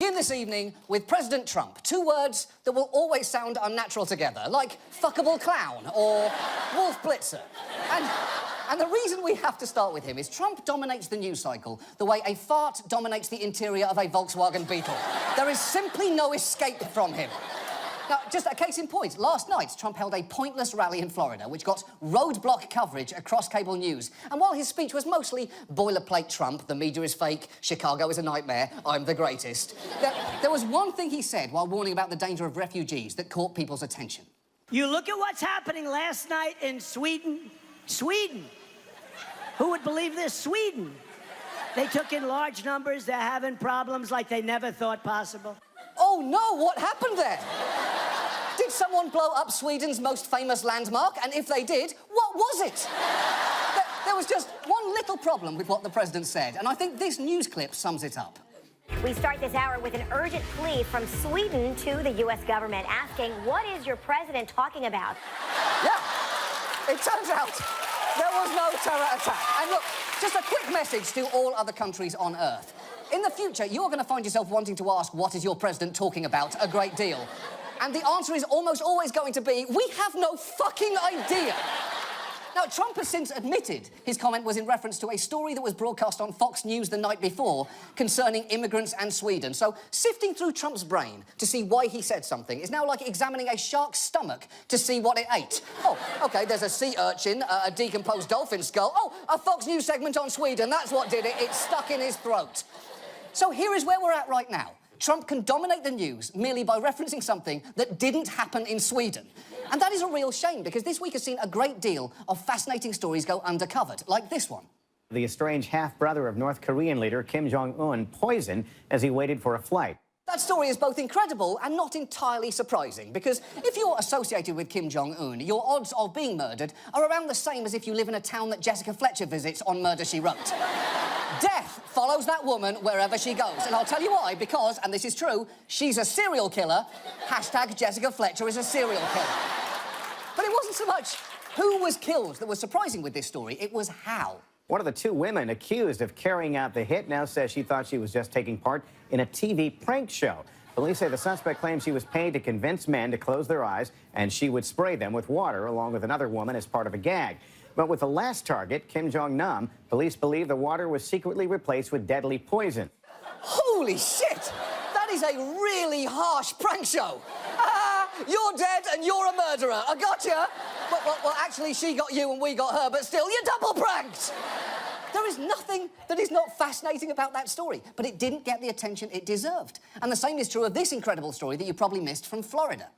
In this evening with President Trump, two words that will always sound unnatural together, like fuckable clown or wolf blitzer. And the reason we have to start with him is Trump dominates the news cycle the way a fart dominates the interior of a Volkswagen Beetle. There is simply no escape from him. Now, just a case in point, last night Trump held a pointless rally in Florida which got roadblock coverage across cable news. And while his speech was mostly boilerplate Trump, the media is fake, Chicago is a nightmare, I'm the greatest, there was one thing he said while warning about the danger of refugees that caught people's attention. You look at what's happening last night in Sweden. Sweden. Who would believe this? Sweden. They took in large numbers. They're having problems like they never thought possible. Oh, no, what happened there? Did someone blow up Sweden's most famous landmark? And if they did, what was it? There was just one little problem with what the president said, and I think this news clip sums it up. We start this hour with an urgent plea from Sweden to the U.S. government asking, what is your president talking about? Yeah, it turns out there was no terror attack. And look, just a quick message to all other countries on Earth. In the future, you're going to find yourself wanting to ask, what is your president talking about, a great deal. And the answer is almost always going to be, we have no fucking idea. Now, Trump has since admitted his comment was in reference to a story that was broadcast on Fox News the night before concerning immigrants and Sweden. So, sifting through Trump's brain to see why he said something is now like examining a shark's stomach to see what it ate. Oh, OK, there's a sea urchin, a decomposed dolphin skull. Oh, a Fox News segment on Sweden, that's what did it. It stuck in his throat. So here is where we're at right now. Trump can dominate the news merely by referencing something that didn't happen in Sweden. And that is a real shame, because this week has seen a great deal of fascinating stories go undercovered, like this one. The estranged half-brother of North Korean leader Kim Jong-un poisoned as he waited for a flight. That story is both incredible and not entirely surprising, because if you're associated with Kim Jong-un, your odds of being murdered are around the same as if you live in a town that Jessica Fletcher visits on Murder, She Wrote. Death follows that woman wherever she goes. And I'll tell you why, because, and this is true, she's a serial killer. Hashtag Jessica Fletcher is a serial killer. But it wasn't so much who was killed that was surprising with this story, it was how. One of the two women accused of carrying out the hit now says she thought she was just taking part in a TV prank show. Police say the suspect claims she was paid to convince men to close their eyes and she would spray them with water along with another woman as part of a gag. But with the last target, Kim Jong-nam, police believe the water was secretly replaced with deadly poison. Holy shit! That is a really harsh prank show. You're dead and you're a murderer. I gotcha. Well, actually, she got you and we got her, but still, you're double pranked. There is nothing that is not fascinating about that story, but it didn't get the attention it deserved. And the same is true of this incredible story that you probably missed from Florida.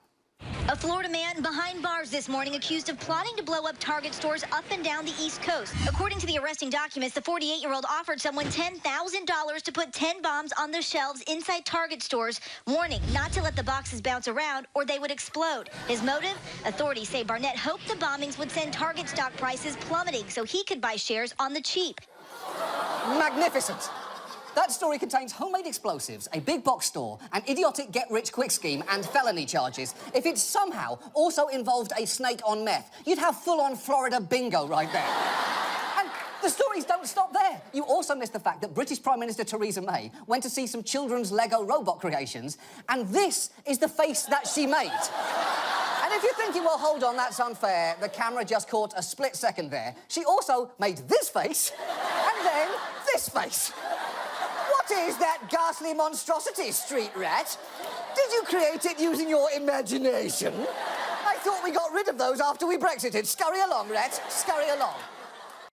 A Florida man behind bars this morning accused of plotting to blow up Target stores up and down the East Coast. According to the arresting documents, the 48-year-old offered someone $10,000 to put 10 bombs on the shelves inside Target stores, warning not to let the boxes bounce around or they would explode. His motive? Authorities say Barnett hoped the bombings would send Target stock prices plummeting so he could buy shares on the cheap. Magnificent. That story contains homemade explosives, a big box store, an idiotic get-rich-quick scheme, and felony charges. If it somehow also involved a snake on meth, you'd have full-on Florida bingo right there. And the stories don't stop there. You also missed the fact that British Prime Minister Theresa May went to see some children's Lego robot creations, and this is the face that she made. And if you're thinking, well, hold on, that's unfair, the camera just caught a split second there, she also made this face, and then this face. What is that ghastly monstrosity, street rat? Did you create it using your imagination? I thought we got rid of those after we Brexited. Scurry along, rat, scurry along.